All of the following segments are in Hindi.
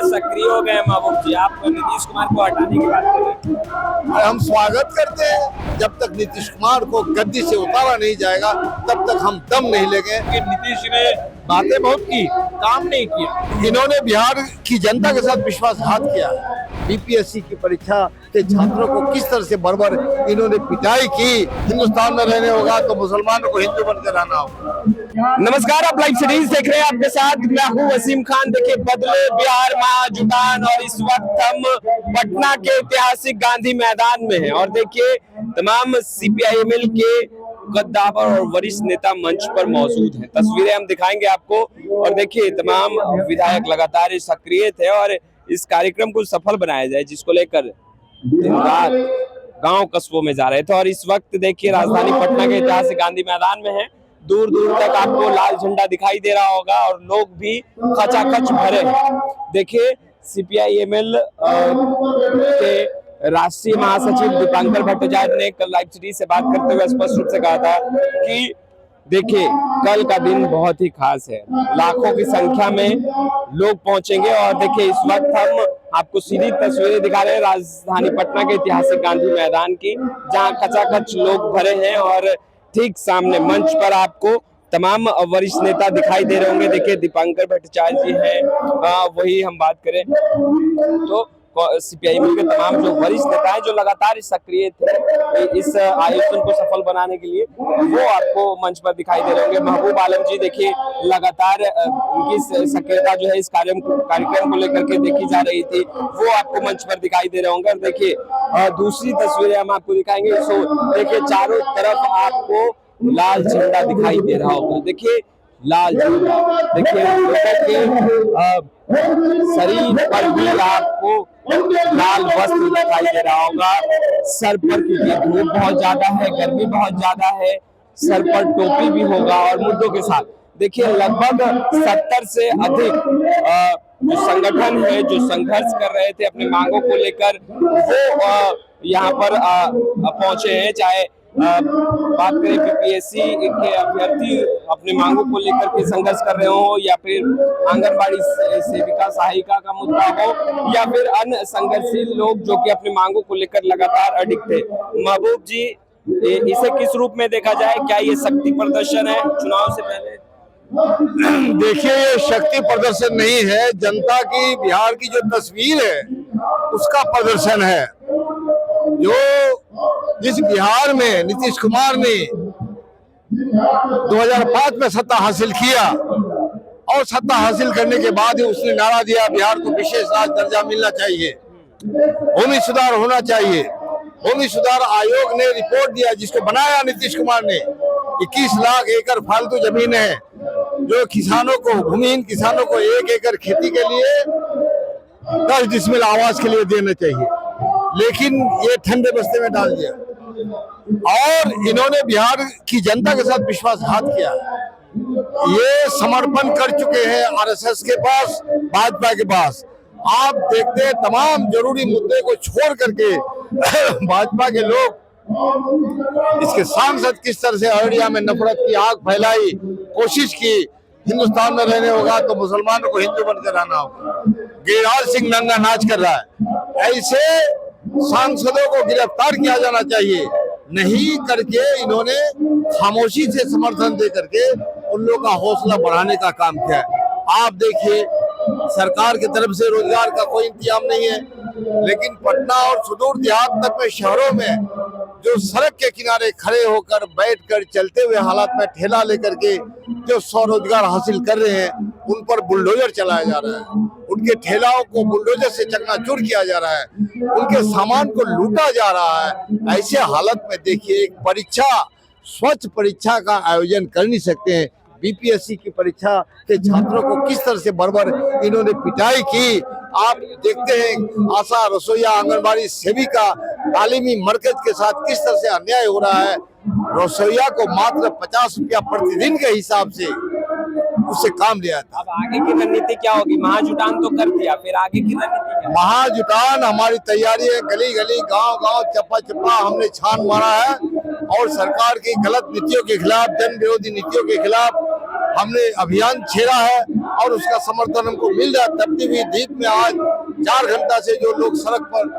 सक्रिय हो गए महबूब जी, आप नीतीश कुमार को हटाने की बात कर रहे हैं। हम स्वागत करते हैं। जब तक नीतीश कुमार को गद्दी से उतारा नहीं जाएगा तब तक हम दम नहीं लेंगे। कि नीतीश ने बातें बहुत की, काम नहीं किया। इन्होंने बिहार की जनता के साथ विश्वासघात किया। बीपीएससी की परीक्षा के छात्रों को किस तरह से बर्बर इन्होंने पिटाई की। हिंदुस्तान में रहने होगा तो मुसलमानों को हिंदू बनकर रहना होगा। नमस्कार, आप लाइव सीरीज देख रहे हैं, आपके साथ मैं हूं वसीम खान। देखिए, बदले बिहार महाजुटान और इस वक्त हम पटना के ऐतिहासिक गांधी मैदान में हैं और देखिए तमाम सीपीआईएमएल के कद्दावर और वरिष्ठ नेता मंच पर मौजूद हैं। तस्वीरें हम दिखाएंगे आपको और देखिए तमाम विधायक लगातार सक्रिय थे और इस कार्यक्रम को सफल बनाया जाए जिसको लेकर दिन रात गांव कस्बों में जा रहे थे। और इस वक्त देखिए राजधानी पटना के ऐतिहासिक गांधी मैदान में है। दूर दूर तक आपको लाल झंडा दिखाई दे रहा होगा और लोग भी खचाखच भरे हैं। देखिए सीपीआईएमएल के राष्ट्रीय महासचिव दीपांकर भट्टाचार्य ने कल लाइव सीरीज से बात करते हुए स्पष्ट रूप से कहा था कि देखिए कल का दिन बहुत ही खास है, लाखों की संख्या में लोग पहुंचेंगे। और देखिए इस वक्त हम आपको सीधी तस्वीरें दिखा रहे हैं राजधानी पटना के ऐतिहासिक गांधी मैदान की, जहां खचाखच लोग भरे हैं और ठीक सामने मंच पर आपको तमाम वरिष्ठ नेता दिखाई दे रहे होंगे। देखिए दीपांकर भट्टाचार्य जी हैं, वही हम बात करें तो सीपीआईएम के तमाम जो वरिष्ठ नेता हैं जो लगातार सक्रिय थे इस आयोजन को सफल बनाने के लिए, वो आपको मंच पर दिखाई दे रहे होंगे। महबूब आलम जी देखिए लगातार उनकी सक्रियता जो है इस कार्यक्रम को लेकर के देखी जा रही थी, वो आपको मंच पर दिखाई दे रहे होंगे। और देखिए दूसरी तस्वीरें हम आपको दिखाएंगे। सो देखिए चारों तरफ आपको लाल झंडा दिखाई दे रहा होगा। देखिए लाल झंडा, देखिए लोगों के शरीर पर भी आपको लाल वस्त्र दिखाई दे रहा होगा। सर पर क्योंकि धूप बहुत ज्यादा है, गर्मी बहुत ज्यादा है, सर पर टोपी भी होगा और मुद्दों के साथ देखिए लगभग 70 से अधिक जो संगठन है जो संघर्ष कर रहे थे अपनी मांगों को लेकर, वो यहाँ पर पहुंचे हैं। चाहे बात करें बीपीएससी के अभ्यर्थी अपने मांगों को लेकर के संघर्ष कर रहे हो, या फिर आंगनबाड़ी सेविका सहायिका का मुद्दा हो, या फिर अन्य संघर्षशील लोग जो कि अपनी मांगों को लेकर लगातार अडिग थे। महबूब जी, इसे किस रूप में देखा जाए? क्या ये शक्ति प्रदर्शन है चुनाव से पहले? देखिए ये शक्ति प्रदर्शन नहीं है, जनता की बिहार की जो तस्वीर है उसका प्रदर्शन है। जो जिस बिहार में नीतीश कुमार ने 2005 में सत्ता हासिल किया और सत्ता हासिल करने के बाद ही उसने नारा दिया बिहार को विशेष राज्य दर्जा मिलना चाहिए, भूमि सुधार होना चाहिए। भूमि सुधार आयोग ने रिपोर्ट दिया जिसको बनाया नीतीश कुमार ने। 21 लाख एकड़ फालतू जमीन है जो किसानों को, भूमिहीन किसानों को 1 एकड़ खेती के लिए 10 डिसमिल आवास के लिए देना चाहिए, लेकिन ये ठंडे बस्ते में डाल दिया और इन्होंने बिहार की जनता के साथ विश्वासघात किया। ये समर्पण कर चुके हैं आरएसएस के पास, भाजपा के पास। आप देखते हैं तमाम जरूरी मुद्दे को छोड़ करके भाजपा के लोग, इसके सांसद किस तरह से अररिया में नफरत की आग फैलाई, कोशिश की हिंदुस्तान में रहने होगा तो मुसलमानों को हिंदू बनकर रहना होगा। गिरिराज सिंह नंगा नाच कर रहा है। ऐसे सांसदों को गिरफ्तार किया जाना चाहिए, नहीं करके इन्होंने खामोशी से समर्थन दे करके उन लोगों का हौसला बढ़ाने का काम किया है। आप देखिए सरकार की तरफ से रोजगार का कोई इंतजाम नहीं है, लेकिन पटना और सुदूर देहात तक में शहरों में जो सड़क के किनारे खड़े होकर बैठकर चलते हुए हालात में ठेला लेकर के जो स्वरोजगार हासिल कर रहे हैं उन पर बुलडोजर चलाया जा रहा है, उनके ठेलाओं को बुलडोजर से चकनाचूर किया जा रहा है, उनके सामान को लूटा जा रहा है। ऐसे हालत में देखिए एक परीक्षा, स्वच्छ परीक्षा का आयोजन कर नहीं सकते हैं। बीपीएससी की परीक्षा के छात्रों को किस तरह से बर्बर इन्होंने पिटाई की। आप देखते हैं आशा, रसोईया, आंगनबाड़ी सेविका, तालीमी मरकज के साथ किस तरह से अन्याय हो रहा है। रसोईया को मात्र 50 रुपया प्रतिदिन के हिसाब से उससे काम लिया था। अब आगे की रणनीति क्या होगी? महाजुटान तो कर दिया, फिर आगे की रणनीति क्या? महाजुटान हमारी तैयारी है, गली गली, गांव गांव, चप्पा चप्पा हमने छान मारा है और सरकार की गलत नीतियों के खिलाफ, जन विरोधी नीतियों के खिलाफ हमने अभियान छेड़ा है और उसका समर्थन हमको मिल रहा है। तपती हुई धूप में आज 4 घंटा से जो लोग सड़क पर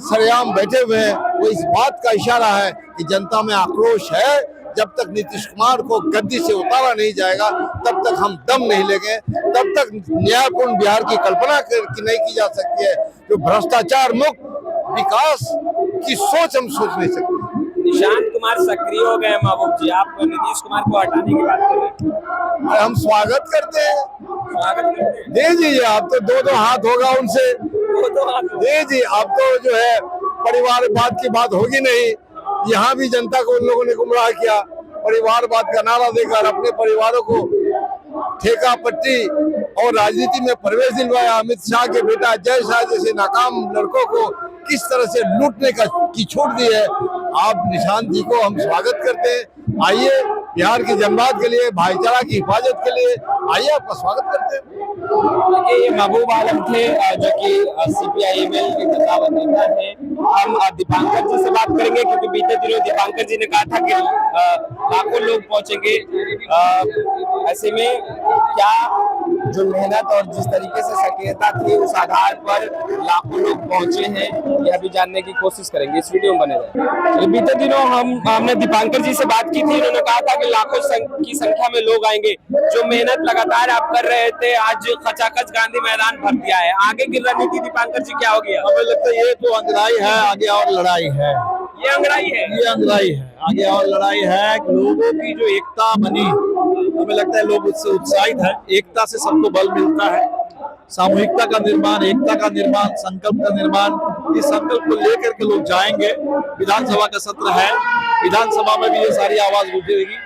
सरेआम बैठे हुए हैं, वो इस बात का इशारा है कि जनता में आक्रोश है। जब तक नीतीश कुमार को गद्दी से उतारा नहीं जाएगा, तब तक हम दम नहीं लेंगे, तब तक न्यायपूर्ण बिहार की कल्पना नहीं की जा सकती है। जो भ्रष्टाचार मुक्त विकास की सोच हम सोच नहीं सकते। निशांत कुमार सक्रिय हो गए महबूब जी, आप नीतीश कुमार को हटाने की बात कर रहे हैं। हम स्वागत करते हैं। स्वागत करते हैं। दे दीजिए, आप तो दो हाथ होगा उनसे, दे जी। अब तो जो है परिवारवाद की बात होगी नहीं। यहाँ भी जनता को उन लोगों ने गुमराह किया, परिवारवाद का नारा देकर अपने परिवारों को ठेका पट्टी और राजनीति में प्रवेश दिलवाया। अमित शाह के बेटा जय शाह जैसे नाकाम लड़कों को किस तरह से लूटने की छूट दी है। आप निशांत जी को हम स्वागत करते हैं। आइए, बिहार की जनबात के लिए, भाईचारा की हिफाजत के लिए आइए, आपका स्वागत करते हैं। ये महबूब आलम थे जो कि CPI-ML के खिताब नेता है। हम दीपांकर जी से बात करेंगे क्योंकि बीते दिनों दीपांकर जी ने कहा था कि लाखों लोग पहुंचेंगे। ऐसे में क्या जो मेहनत और जिस तरीके से सक्रियता थी उस आधार पर लाखों लोग पहुंचे हैं, यह भी जानने की कोशिश करेंगे। इस वीडियो में बने रहे। बीते दिनों हमने दीपांकर जी से बात की थी। उन्होंने कहा था कि लाखों की संख्या में लोग आएंगे। जो मेहनत लगातार आप कर रहे थे, आज खचाखच गांधी मैदान भर दिया है। आगे की रणनीति दीपांकर जी क्या होगी? हमें लगता है ये तो अंगड़ाई है, आगे और लड़ाई है। ये अंगड़ाई है, ये अंगड़ाई है, आगे और लड़ाई है। लोगों की जो एकता बनी, हमें लगता है लोग उससे उत्साहित है। एकता से सबको बल मिलता है। सामूहिकता का निर्माण, एकता का निर्माण, संकल्प का निर्माण, इस संकल्प को लेकर के लोग जाएंगे। विधानसभा का सत्र है, विधानसभा में भी ये सारी आवाज गूंजेगी।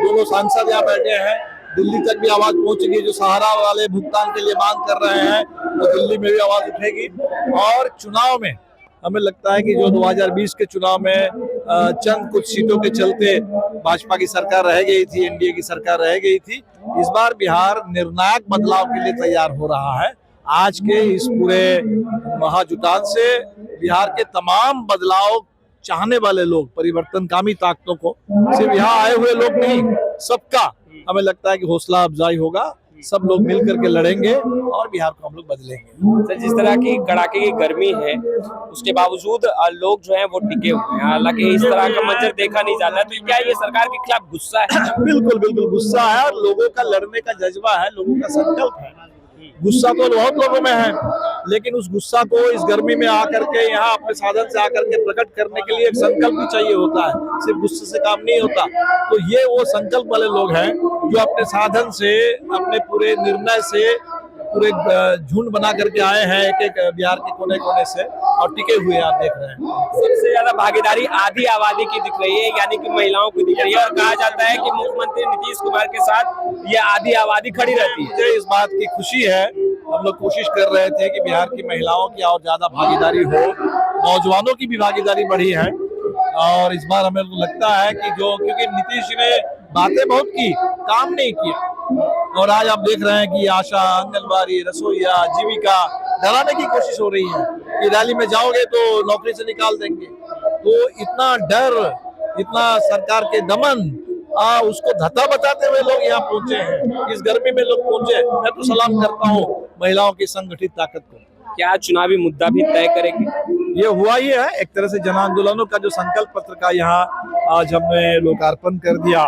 दोनों सांसद यहाँ बैठे हैं, दिल्ली तक भी आवाज पहुंचेगी। जो सहारा वाले भुगतान के लिए मांग कर रहे हैं, वो दिल्ली में भी आवाज उठेगी। और चुनाव में हमें लगता है कि जो 2020 के चुनाव में चंद कुछ सीटों के चलते भाजपा की सरकार रह गई थी, एनडीए की सरकार रह गई थी, इस बार बिहार निर्णायक बदलाव के लिए तैयार हो रहा है। आज के इस पूरे महाजुटान से बिहार के तमाम बदलाव चाहने वाले लोग, परिवर्तनकामी ताकतों को, सिर्फ यहाँ आए हुए लोग नहीं, सबका हमें लगता है कि हौसला अफजाई होगा। सब लोग मिल करके लड़ेंगे और बिहार को हम लोग बदलेंगे। सर, जिस तरह की कड़ाके की गर्मी है, उसके बावजूद लोग जो हैं वो टिके हुए हैं। हालांकि इस तरह का मंजर देखा नहीं जाता, तो क्या ये सरकार के खिलाफ गुस्सा है? बिल्कुल बिल्कुल गुस्सा है, और लोगों का लड़ने का जज्बा है, लोगों का संकल्प है। गुस्सा तो बहुत लोगों में है, लेकिन उस गुस्सा को इस गर्मी में आकर के यहाँ अपने साधन से आकर के प्रकट करने के लिए एक संकल्प भी चाहिए होता है। सिर्फ गुस्से से काम नहीं होता। तो ये वो संकल्प वाले लोग हैं जो अपने साधन से, अपने पूरे निर्णय से, पूरे झुंड बना करके आए हैं एक एक बिहार के कोने कोने से, और टिके हुए आप देख रहे हैं। सबसे ज्यादा भागीदारी आधी आबादी की दिख रही है, यानी कि महिलाओं की दिख रही है। और कहा जाता है कि मुख्यमंत्री नीतीश कुमार के साथ ये आधी आबादी खड़ी रहती है। मुझे इस बात की खुशी है। हम लोग कोशिश कर रहे थे कि बिहार की महिलाओं की और ज्यादा भागीदारी हो, नौजवानों की भी भागीदारी बढ़ी है। और इस बार हमें लगता है कि क्योंकि नीतीश जी ने बातें बहुत की, काम नहीं किया। और आज आप देख रहे हैं कि आशा, आंगनबाड़ी, रसोईया, जीविका डराने की कोशिश हो रही है कि रैली में जाओगे तो नौकरी से निकाल देंगे। तो इतना डर, इतना सरकार के दमन, उसको धत्ता बताते हुए लोग यहाँ पहुंचे हैं। इस गर्मी में लोग पहुंचे। मैं तो सलाम करता हूँ महिलाओं की संगठित ताकत को। क्या चुनावी मुद्दा भी तय करेंगे? ये हुआ ही है एक तरह से। जन आंदोलनों का जो संकल्प पत्र का यहाँ आज हमने लोकार्पण कर दिया।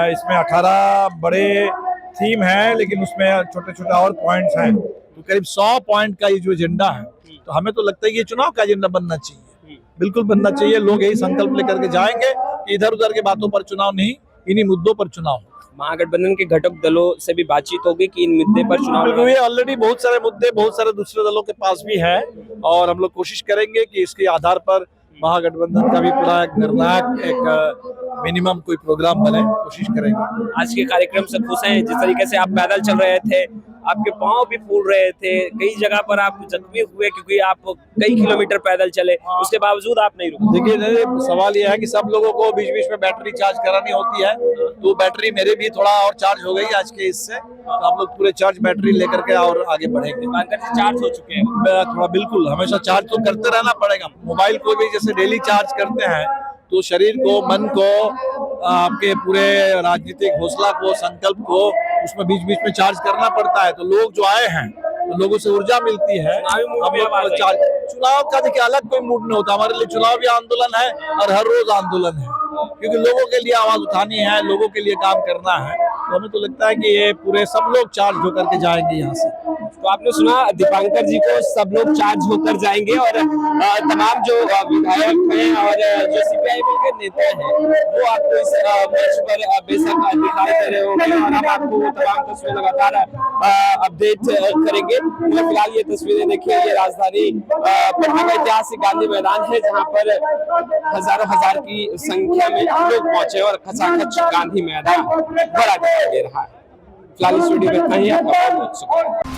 इसमें 18 बड़े थीम है, लेकिन उसमें छोटे छोटे और पॉइंट्स हैं। तो करीब 100 पॉइंट का ये जो एजेंडा है, तो हमें तो लगता है कि ये चुनाव का एजेंडा बनना चाहिए। बिल्कुल बनना चाहिए। लोग यही संकल्प लेकर के जाएंगे कि इधर उधर के बातों पर चुनाव नहीं, इन्हीं मुद्दों पर चुनाव। महागठबंधन के घटक दलों से भी बातचीत होगी कि इन मुद्दे पर चुनाव? ऑलरेडी बहुत सारे मुद्दे बहुत सारे दूसरे दलों के पास भी है, और हम लोग कोशिश करेंगे कि इसके आधार पर महागठबंधन का भी पूरा एक निर्णायक, एक मिनिमम कोई प्रोग्राम बने, कोशिश करेंगे। आज के कार्यक्रम से खुश हैं? जिस तरीके से आप पैदल चल रहे थे, आपके पांव भी फूल रहे थे, कई जगह पर आप जख्मी हुए क्योंकि आप कई किलोमीटर पैदल चले, उसके बावजूद आप नहीं रुके। देखिए, सवाल यह है कि सब लोगों को बीच बीच में बैटरी चार्ज करानी होती है। तो बैटरी मेरे भी थोड़ा और चार्ज हो गई आज के इससे। तो हम लोग पूरे चार्ज बैटरी लेकर के और आगे बढ़ेंगे। चार्ज हो चुके हैं थोड़ा? बिल्कुल, हमेशा चार्ज तो करते रहना पड़ेगा। मोबाइल को भी जैसे डेली चार्ज करते हैं, तो शरीर को, मन को आपके पूरे राजनीतिक हौसला को, संकल्प को उसमें बीच बीच में चार्ज करना पड़ता है। तो लोग जो आए हैं तो लोगों से ऊर्जा मिलती है। चुनाव का देखिए अलग कोई मूड नहीं होता, हमारे लिए चुनाव भी आंदोलन है और हर रोज आंदोलन है, क्योंकि लोगों के लिए आवाज उठानी है, लोगों के लिए काम करना है। तो हमें तो लगता है कि ये पूरे सब लोग चार्ज होकर के जाएंगे यहाँ से। तो आपने सुना दीपांकर जी को, सब लोग चार्ज होकर जाएंगे और तमाम जो विधायक हैं और जो सीपीआई के नेता हैं वो आपको इस मंच पर बेशक दिखाई दे रहे होंगे और हम आपको वो तमाम तस्वीरें लगातार अपडेट करेंगे। तो फिलहाल ये तस्वीरें देखिए, ये राजधानी पटना का ऐतिहासिक गांधी मैदान है जहाँ पर हजारों हजार की संख्या में लोग पहुंचे और खचाखच गांधी मैदान बड़ा दिखाई दे रहा है। फिलहाल इस वीडियो में इतना ही, आपका बहुत बहुत शुक्रिया।